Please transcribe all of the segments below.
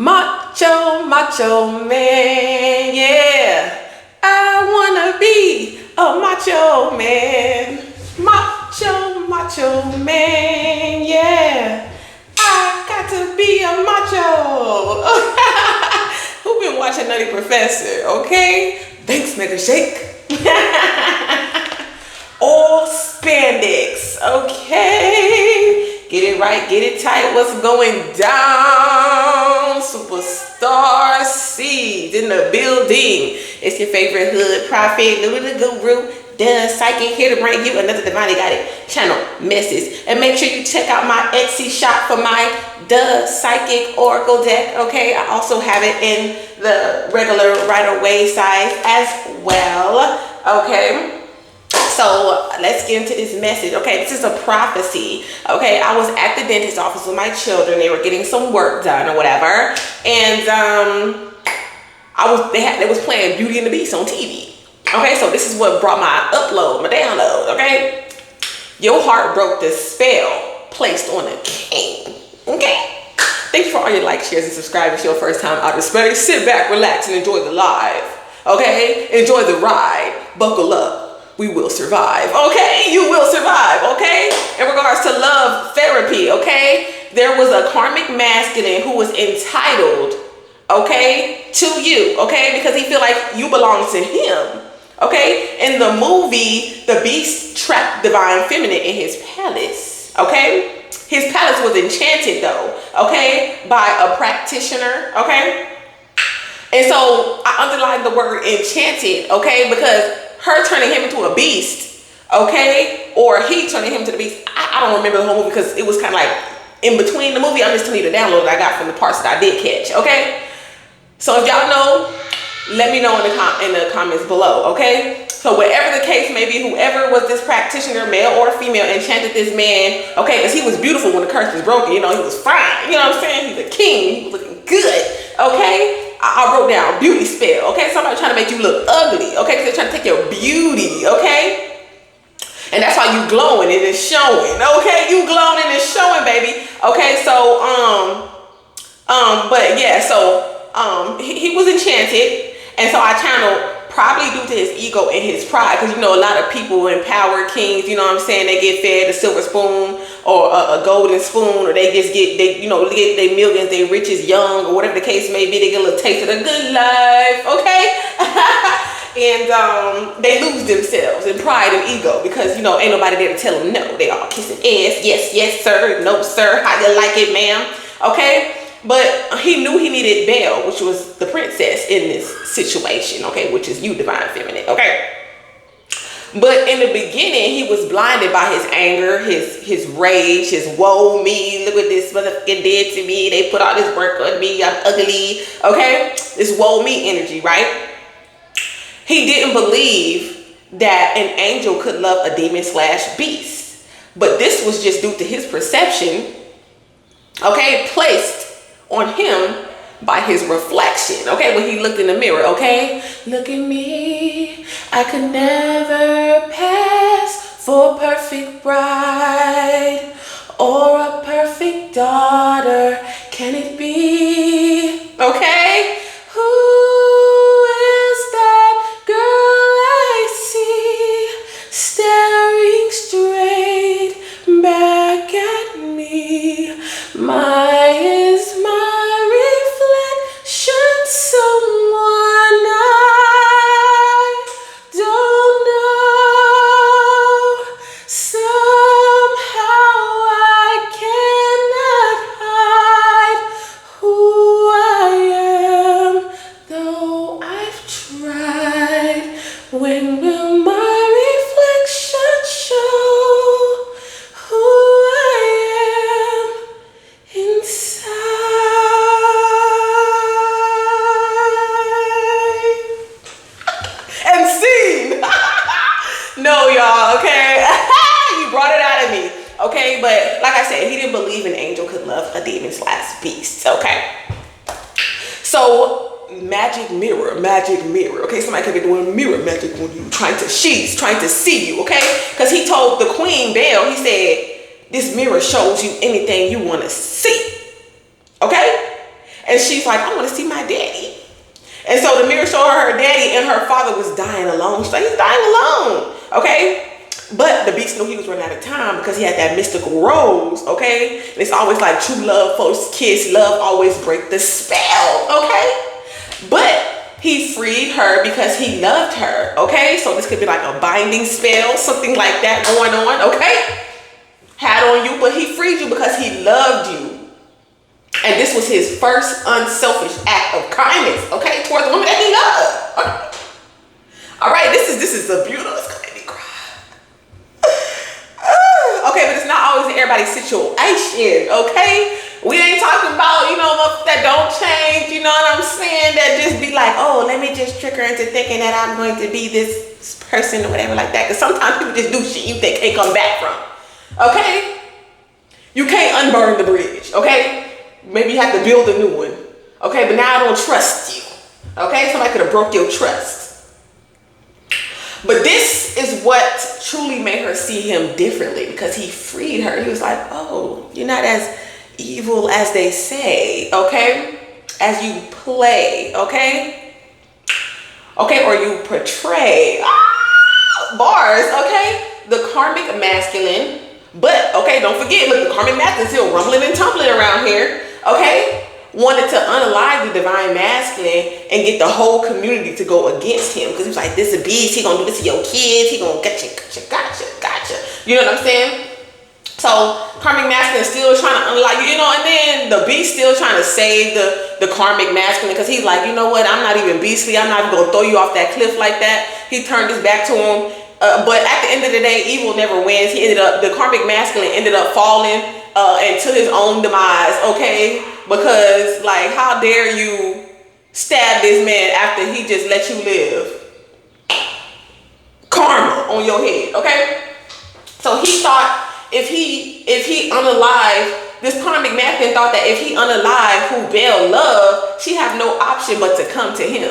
Macho, macho man, yeah. I wanna be a macho man. Macho, macho man, yeah. I got to be a macho. Who been watching Nutty Professor, okay? Thanks, nigga, shake. All spandex, okay? Get it right, get it tight. What's going down? Superstar Seeds in the building. It's your favorite hood prophet, Lulu the Guru, the psychic, here to bring you another Divinely Guided channel message. And make sure you check out my Etsy shop for my The Psychic Oracle deck, okay? I also have it in the regular Rider-Waite size as well, okay? So let's get into this message. Okay, this is a prophecy. Okay, I was at the dentist office with my children. They were getting some work done or whatever, and they was playing Beauty and the Beast on TV. Okay, so this is what brought my download. Okay, your heart broke the spell placed on a king. Okay, thank you for all your likes, shares, and subscribes. It's your first time out of space. Sit back, relax, and enjoy the live. Okay, enjoy the ride. Buckle up. We will survive, okay? You will survive, okay? In regards to love therapy, okay? There was a karmic masculine who was entitled, okay, to you, okay? Because he feel like you belong to him, okay? In the movie, the beast trapped divine feminine in his palace, okay? His palace was enchanted though, okay? By a practitioner, okay? And so I underlined the word enchanted, okay? Because her turning him into a beast, okay, or he turning him to the beast. I don't remember the whole movie because it was kind of like in between the movie. I'm just telling you the download that I got from the parts that I did catch, okay? So if y'all know, let me know in the comments below, okay? So whatever the case may be, whoever was this practitioner, male or female, enchanted this man, okay, because he was beautiful when the curse was broken. You know, he was fine. You know what I'm saying? He's a king. He was looking good, okay? I wrote down beauty spell, okay? Somebody trying to make you look ugly, okay? Because they're trying to take your beauty, okay? And that's why you glowing and it's showing, okay? You glowing and it's showing, baby. Okay, so, but yeah, so, he was enchanted. And so I channeled, probably due to his ego and his pride, because you know a lot of people in power, kings, you know what I'm saying, they get fed a silver spoon or a golden spoon, or they just get they their millions, they riches young, or whatever the case may be. They get a little taste of the good life, okay? And they lose themselves in pride and ego because you know ain't nobody there to tell them no. They all kissing ass, yes, yes, sir, no, sir, how you like it, ma'am, okay? But he knew he needed Belle, which was the princess in this situation, okay, which is you, divine feminine, okay? But in the beginning, he was blinded by his anger, his rage, his woe me, look what this motherfucker did to me, they put all this work on me, I'm ugly, okay? This woe me energy, right? He didn't believe that an angel could love a demon / beast. But this was just due to his perception, okay, placed on him by his reflection, okay, when he looked in the mirror, okay? Look at me, I could never pass for a perfect bride or a perfect daughter, can it be, okay? Who is that girl I see staring straight back at me? Someone I don't know. Somehow I cannot hide who I am, though I've tried. When will my reflection show who I am inside? No, y'all, okay? You brought it out of me, okay? But like I said, he didn't believe an angel could love a demon / beast, okay? So, magic mirror, okay? Somebody could be doing mirror magic when you she's trying to see you, okay? Because he told the queen, Belle, he said, this mirror shows you anything you want to see, okay? And she's like, I want to see my daddy. And so the mirror showed her daddy, and her father was dying alone. She's like, he's dying alone, okay? But the beast knew he was running out of time because he had that mystical rose, okay? And it's always like true love, first kiss, love always break the spell, okay? But he freed her because he loved her, okay? So this could be like a binding spell, something like that going on, okay? Had on you, but he freed you because he loved you. And this was his first unselfish act of kindness, okay, towards the woman that he loved. Okay. All right, this is a beautiful. It's gonna make me cry. Okay, but it's not always everybody's situation. Okay, we ain't talking about that don't change. You know what I'm saying? That just be like, oh, let me just trick her into thinking that I'm going to be this person or whatever like that. Because sometimes people just do shit you think can't come back from. Okay, you can't unburn the bridge. Okay. Maybe you have to build a new one. Okay, but now I don't trust you. Okay, somebody could have broke your trust. But this is what truly made her see him differently, because he freed her. He was like, oh, you're not as evil as they say, okay? As you play, okay? Okay, or you portray. Bars, okay? The karmic masculine. But, okay, don't forget, look, the karmic masculine still rumbling and tumbling around here. Okay, wanted to unalive the divine masculine and get the whole community to go against him, because he was like, this is a beast, he gonna do this to your kids, he gonna gotcha. You know what I'm saying? So karmic masculine still trying to unalive you, and then the beast still trying to save the karmic masculine, because he's like, you know what, I'm not even beastly, I'm not even gonna throw you off that cliff like that. He turned his back to him, but at the end of the day, evil never wins. The karmic masculine ended up falling into his own demise, okay? Because, like, how dare you stab this man after he just let you live? Karma on your head, okay? So he thought if he unalive, this karmic masculine thought that if he unalive who Belle loved, she have no option but to come to him.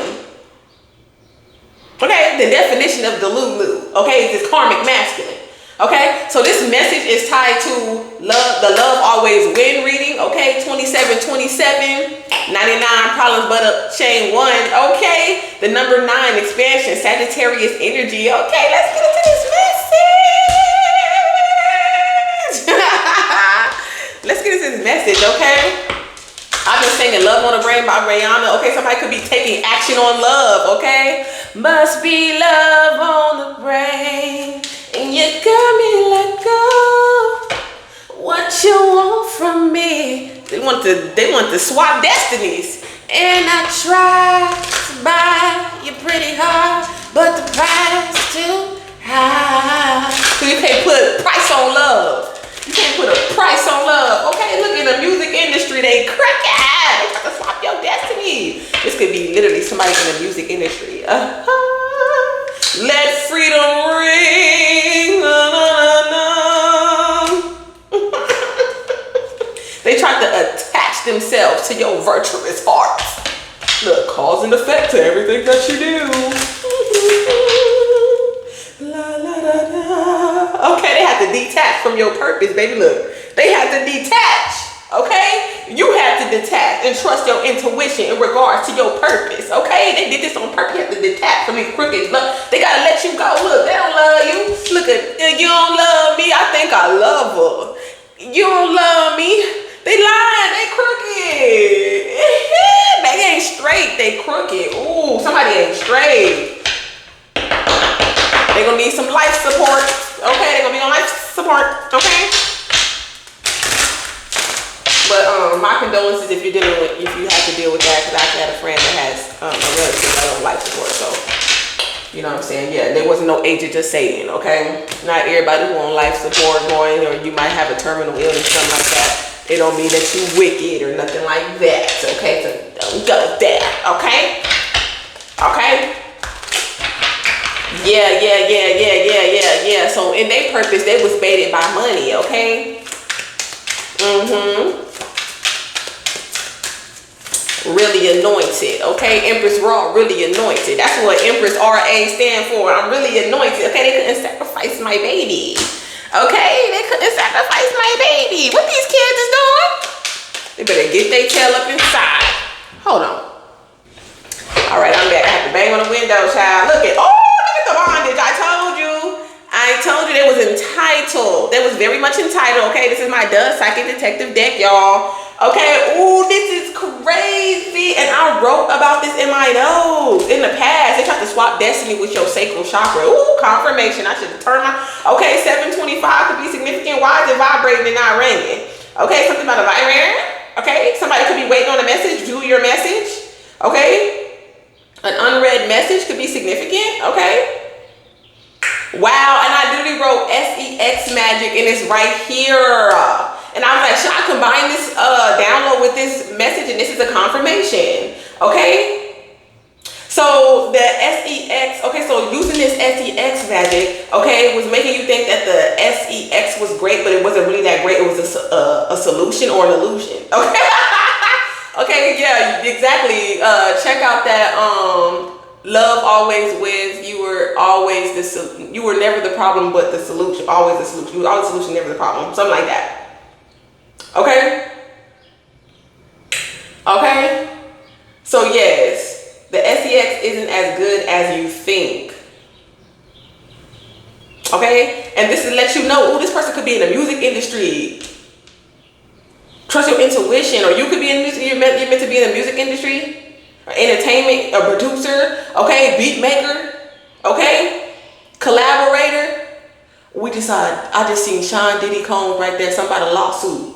Okay, the definition of Delulu, okay, is this karmic masculine. Okay, so this message is tied to love, the love always win reading. Okay, 2727, 99 problems but up chain 1. Okay, the number 9 expansion, Sagittarius energy. Okay, let's get into this message. Let's get into this message. Okay, I've been singing Love on the Brain by Rihanna. Okay, somebody could be taking action on love. Okay, must be love on the brain. And you got me let go. What you want from me? They want to swap destinies. And I try to buy you pretty hard, but the price too high. So you can't put a price on love. You can't put a price on love. Okay, look, in the music industry, they crack it. They try to swap your destiny. This could be literally somebody in the music industry. Let freedom ring. Na, na, na, na. They tried to attach themselves to your virtuous heart. Look, cause and effect to everything that you do. La, la, la, la. Okay, they had to detach from your purpose, baby. Look, they had to detach. Okay, you have to detach and trust your intuition in regards to your purpose. Okay, they did this on purpose. You have to detach from these crooked. Look, they gotta let you go. Look, they don't love you. Look at you. Don't love me. I think I love her. You don't love me. They lying. They crooked. They ain't straight. They crooked. Ooh, somebody ain't straight. They gonna need some life support. Okay, they gonna be on life support. Okay. But my condolences if you have to deal with that, because I actually had a friend that has a relative that on life support. So, you know what I'm saying? Yeah, there wasn't no age of just saying, okay? Not everybody who on life support going, or you might have a terminal illness, something like that. It don't mean that you wicked or nothing like that, okay? So don't go there, okay? Okay? Yeah. So in their purpose, they was baited by money, okay? Really anointed, okay? Empress Raw, really anointed. That's what Empress RA stand for. I'm really anointed, okay? They couldn't sacrifice my baby, okay? They couldn't sacrifice my baby. What these kids is doing? They better get their tail up inside. Hold on. All right, I'm back. I have to bang on the window, child. Look at the bondage. I told you they was entitled. They was very much entitled. Okay, this is my Psychic Detective deck, y'all. Okay, ooh, this is crazy. And I wrote about this in my notes. In the past, they tried to swap destiny with your sacral chakra. Ooh, confirmation. I should turn my... Okay, 725 could be significant. Why is it vibrating and not ringing? Okay, something about a vibrator. Okay, somebody could be waiting on a message. View your message. Okay, an unread message could be significant. Okay. Wow, and I literally wrote SEX magic and it's right here. And I was like, should I combine this download with this message? And this is a confirmation. Okay. So the SEX, okay, so using this SEX magic, okay, was making you think that the SEX was great, but it wasn't really that great. It was a solution or an illusion. Okay. Okay, yeah, exactly. Check out that Love Always Wins. You were never the problem, but the solution. Always the solution. You were always the solution, never the problem. Something like that. Okay? Okay? So yes, the SEX isn't as good as you think. Okay? And this is let you know, oh, this person could be in the music industry. Trust your intuition, or you could be in music, you're meant to be in the music industry. Entertainment, a producer, okay, beat maker, okay, collaborator. I just seen Sean Diddy Combs right there. Somebody lawsuit.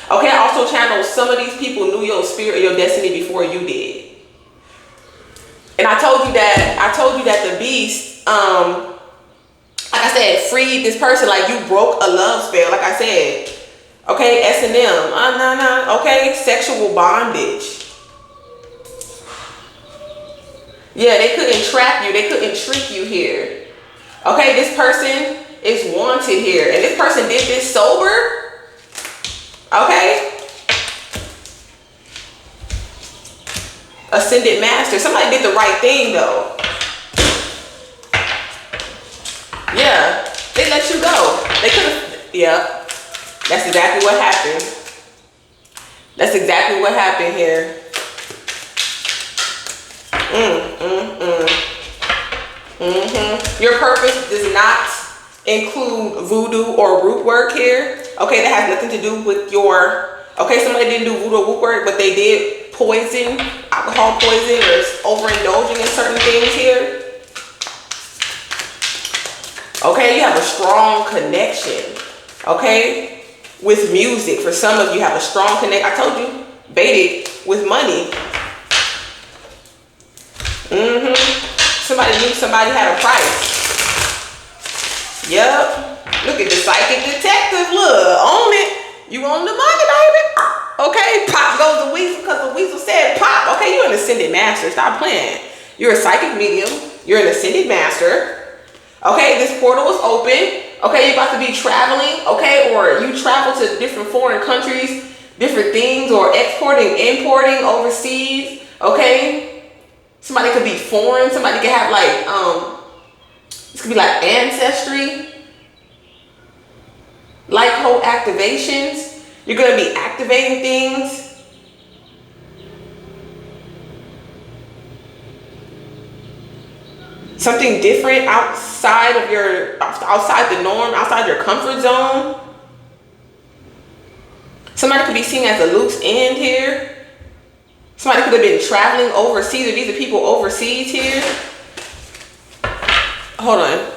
Okay, I also channeled some of these people knew your spirit, your destiny before you did. And I told you that the beast, like I said, freed this person, like you broke a love spell, like I said. Okay, S&M, okay, sexual bondage. Yeah, they couldn't trap you, they couldn't trick you here. Okay, this person is wanted here, and this person did this sober. Okay. Ascended master, somebody did the right thing though. Yeah, they let you go. They could have, yeah. That's exactly what happened. That's exactly what happened here. Your purpose does not include voodoo or root work here. Okay, that has nothing to do with your, okay, somebody didn't do voodoo or root work, but they did poison, alcohol poison, or overindulging in certain things here. Okay, you have a strong connection, okay, with music. For some of you have a strong connection. I told you, baited with money. Somebody knew somebody had a price. Yep. Look at the psychic detective. Look, own it. You own the money, baby. Okay, pop goes the weasel because the weasel said pop. Okay, you're an ascended master. Stop playing. You're a psychic medium. You're an ascended master. Okay, this portal is open. Okay, you're about to be traveling. Okay, or you travel to different foreign countries, different things, or exporting, importing overseas. Okay, somebody could be foreign. Somebody could have like this could be like ancestry, like whole activations. You're gonna be activating things. Something different outside of outside the norm, outside your comfort zone. Somebody could be seen as a loose end here. Somebody could have been traveling overseas, or these are people overseas here. Hold on.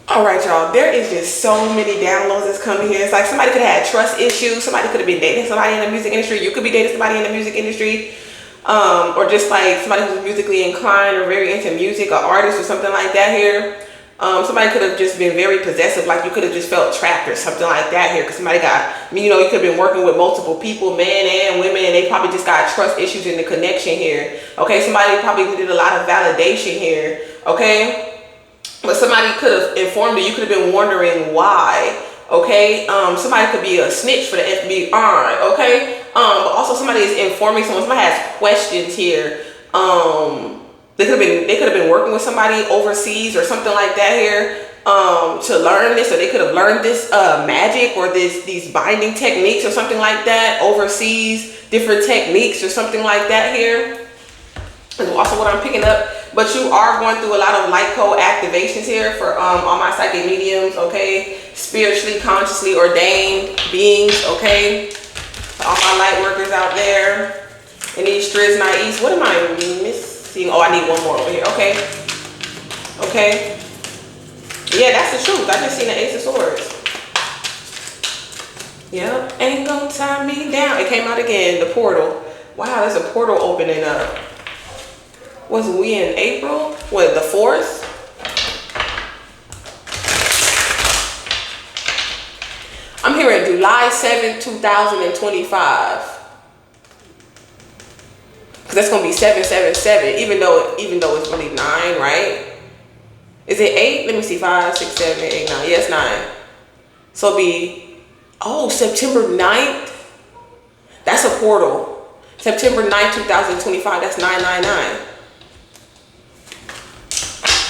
All right, y'all, there is just so many downloads that's coming here. It's like somebody could have had trust issues. Somebody could have been dating somebody in the music industry. You could be dating somebody in the music industry. Or just like somebody who's musically inclined or very into music, or artist or something like that here. Somebody could have just been very possessive, like you could have just felt trapped or something like that here, because somebody got, you know, you could have been working with multiple people, men and women, and they probably just got trust issues in the connection here. Okay, somebody probably did a lot of validation here. Okay, but somebody could have informed you. You could have been wondering why. Okay, somebody could be a snitch for the FBI. Okay, but also somebody is informing someone. Somebody has questions here. They could have been working with somebody overseas or something like that here. to learn this, or they could have learned this magic or these binding techniques or something like that overseas, different techniques or something like that here. Is also what I'm picking up. But you are going through a lot of light code activations here for all my psychic mediums, okay? Spiritually, consciously ordained beings, okay? For all my light workers out there. And these Striz Naives. What am I missing? Oh, I need one more over here. Okay. Okay. Yeah, that's the truth. I just seen the Ace of Swords. Yep. Ain't gonna tie me down. It came out again. The portal. Wow, there's a portal opening up. Was we in April? What, the 4th? I'm hearing July 7th, 2025. Because that's going to be 777, even though it's really 9, right? Is it 8? Let me see. 5, 6, 7, 8, 9. Yes, 9. So it'll be, oh, September 9th? That's a portal. September 9th, 2025. That's 999.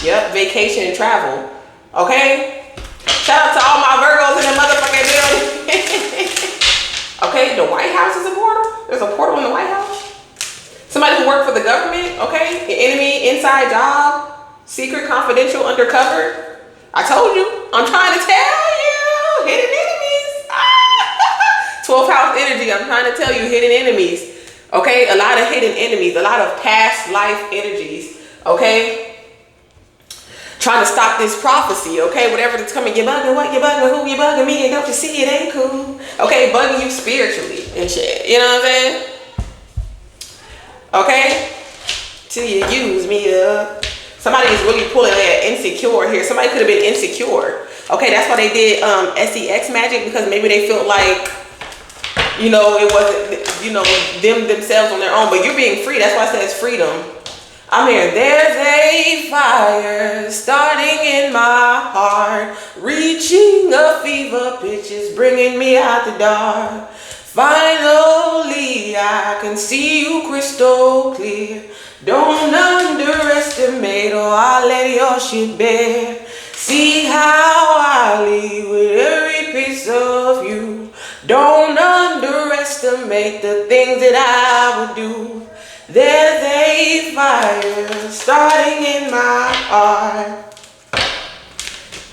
Yep, vacation and travel. Okay? Shout out to all my Virgos in the motherfucking building. Okay, the White House is a portal. There's a portal in the White House. Somebody who worked for the government, okay? An enemy, inside job, secret, confidential, undercover. I told you. I'm trying to tell you. Hidden enemies. 12th house energy. I'm trying to tell you, hidden enemies. Okay? A lot of hidden enemies. A lot of past life energies. Okay? Trying to stop this prophecy, okay? Whatever that's coming, you're bugging what? You're bugging who? You're bugging me, and don't you see it ain't cool? Okay, bugging you spiritually and shit. You know what I'm saying? Okay? Till you use me up. Somebody is really pulling that insecure here. Somebody could have been insecure. Okay, that's why they did SEX magic, because maybe they felt like, you know, it wasn't, you know, themselves on their own. But you're being free. That's why it says freedom. I'm here. There's a fire starting in my heart, reaching a fever pitch, is bringing me out the dark. Finally, I can see you crystal clear. Don't underestimate, or I'll let your shit bear. See how I leave with every piece of you. Don't underestimate the things that I would do. There's a fire starting in my heart.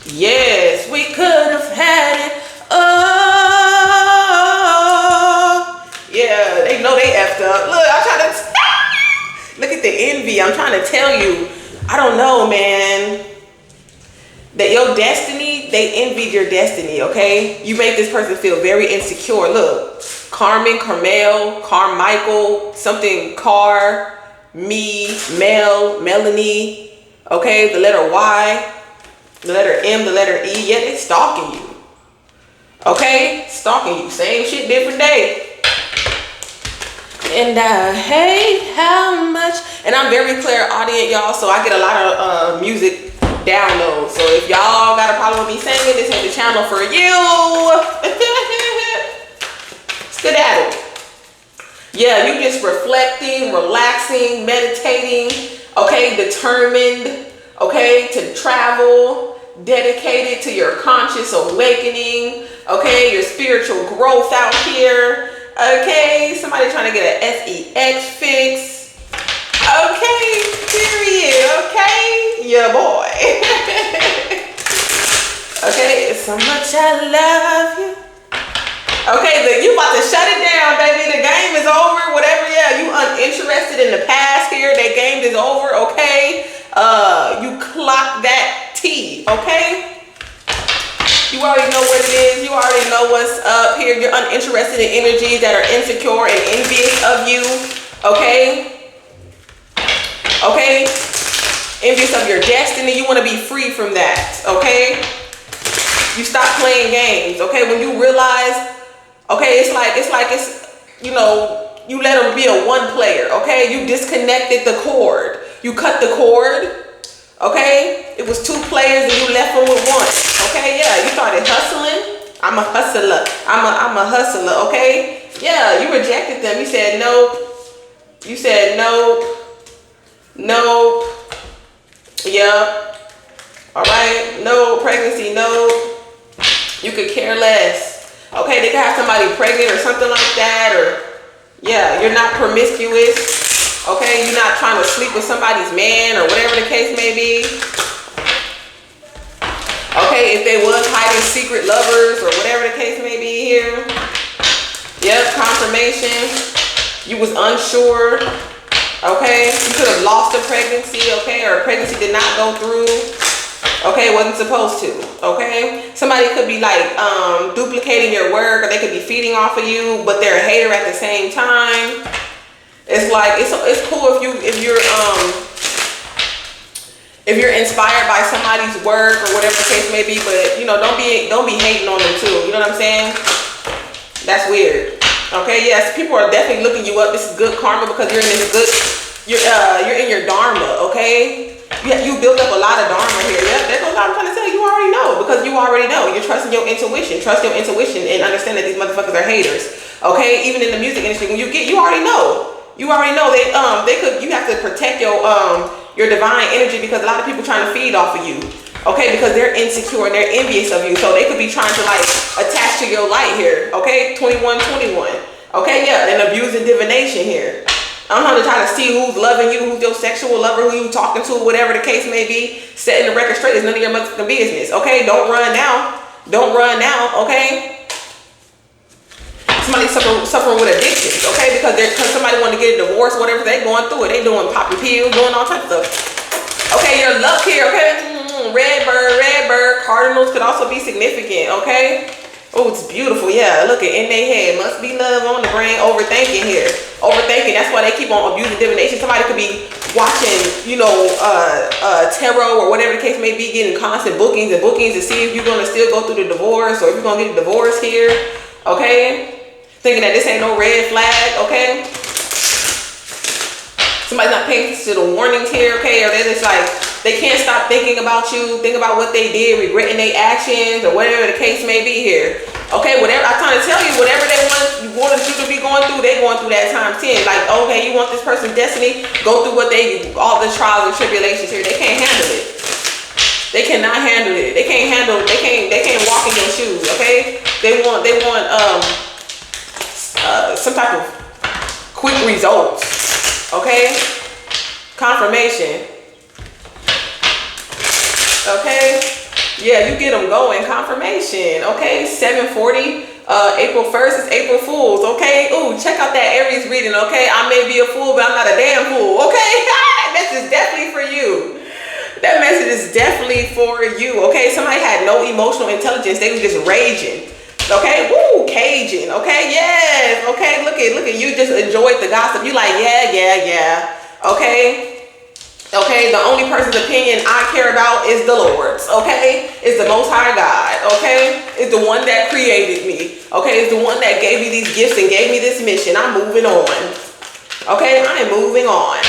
Yes, we could have had it. Oh, yeah, they know they effed up. Look, I'm trying to look at the envy. I'm trying to tell you. I don't know, man. That your destiny, they envied your destiny, okay? You make this person feel very insecure. Look, Carmen, Carmel, Carmichael, something Car, me, Mel, Melanie, okay? The letter Y, the letter M, the letter E. Yeah, they stalking you, okay? Stalking you. Same shit, different day. And I hate how much, and I'm very clairaudient, y'all, so I get a lot of music download. So if y'all got a problem with me singing, this ain't the channel for you. Skedaddle. Yeah, you just reflecting, relaxing, meditating, okay, determined, okay, to travel, dedicated to your conscious awakening, okay, your spiritual growth out here, okay, somebody trying to get an SEX fix. Okay, period, okay? Yeah, boy. Okay, so much I love you. Okay, you about to shut it down, baby. The game is over, whatever. Yeah, you uninterested in the past here. That game is over, okay? You clock that T, okay? You already know what it is. You already know what's up here. You're uninterested in energies that are insecure and envious of you, okay? Okay, envious of your destiny. You want to be free from that, okay? You stop playing games, okay? When you realize, okay, it's you know, you let them be a one player, okay? You disconnected the cord. You cut the cord, okay? It was two players and you left them with one, okay? Yeah, you started hustling. I'm a hustler. I'm a hustler, okay? Yeah, you rejected them. You said nope. You said nope. Nope. Yeah. All right, no pregnancy, no. You could care less. Okay, they could have somebody pregnant or something like that, or yeah, you're not promiscuous. Okay, you're not trying to sleep with somebody's man or whatever the case may be. Okay, if they was hiding secret lovers or whatever the case may be here. Yep, confirmation. You was unsure. Okay, you could have lost a pregnancy, okay, or a pregnancy did not go through. Okay, it wasn't supposed to. Okay, somebody could be like duplicating your work, or they could be feeding off of you, but they're a hater at the same time. It's like it's cool if you're inspired by somebody's work or whatever the case may be, but you know, don't be hating on them too. You know what I'm saying? That's weird. Okay, yes, people are definitely looking you up. This is good karma because you're in this good. You're in your dharma. Okay, you built up a lot of dharma here. Yeah, that's what I'm trying to tell you. You already know because you already know. You're trusting your intuition. Trust your intuition and understand that these motherfuckers are haters. Okay, even in the music industry, when you already know. You already know you have to protect your divine energy because a lot of people trying to feed off of you. Okay, because they're insecure and they're envious of you. So they could be trying to like attach to your light here. Okay, 2121. Okay, yeah, and abusing divination here. To try to see who's loving you, who's your sexual lover, who you talking to, whatever the case may be. Setting the record straight is none of your motherfucking business. Okay, don't run now. Don't run now. Okay. Somebody suffering with addictions, okay? Because somebody want to get a divorce, whatever they going through it. They doing poppy pills, doing all types of stuff. Okay, your luck here, okay? Red bird. Cardinals could also be significant, okay? Oh, it's beautiful, yeah. Look at in their head. Must be love on the brain. Overthinking here. Overthinking. That's why they keep on abusing divination. Somebody could be watching, tarot or whatever the case may be, getting constant bookings to see if you're going to still go through the divorce or if you're going to get a divorce here, okay? Thinking that this ain't no red flag, okay? Somebody's not paying attention to the warnings here, okay? Or they're just like, they can't stop thinking about you, think about what they did, regretting their actions, or whatever the case may be here. Okay, whatever, I'm trying to tell you, whatever they wanted you to be going through, they going through that times 10. Like, okay, you want this person's destiny, go through all the trials and tribulations here. They can't handle it. They cannot handle it. They can't walk in your shoes, okay? They want some type of quick results, okay? Confirmation, okay? Yeah, you get them going. Confirmation, okay? 740, April 1st is April Fool's, okay? Ooh, check out that Aries reading, okay? I may be a fool, but I'm not a damn fool, okay? That message is definitely for you. That message is definitely for you, okay? Somebody had no emotional intelligence. They were just raging. Okay, woo, Cajun, okay, yes, okay, look at you just enjoyed the gossip. You like, yeah, okay, the only person's opinion I care about is the Lord's, okay, is the Most High God, okay, is the one that created me, okay, is the one that gave me these gifts and gave me this mission. I'm moving on, okay, I am moving on.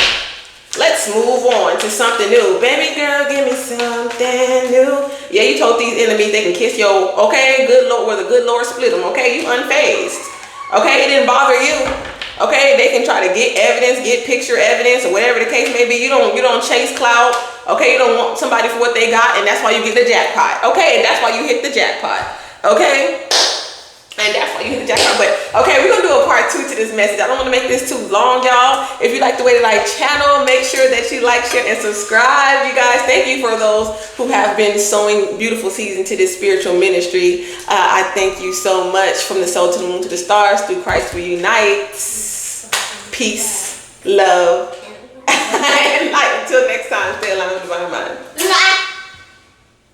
Let's move on to something new. Baby girl, give me something new. Yeah, you told these enemies they can kiss your, okay, good Lord, where the good Lord split them, okay? You unfazed. Okay, it didn't bother you. Okay, they can try to get evidence, get picture evidence, or whatever the case may be. You don't chase clout. Okay, you don't want somebody for what they got, and that's why you get the jackpot. Okay, and that's why you hit the jackpot. Okay? And that's why you hit the jackpot. But okay, we're gonna do a part 2 to this message. I don't want to make this too long, y'all. If you like the way that I channel, make sure that you like, share, and subscribe. You guys, thank you for those who have been sowing beautiful seeds into this spiritual ministry. I thank you so much. From the soul to the moon to the stars, through Christ we unite. Peace, love,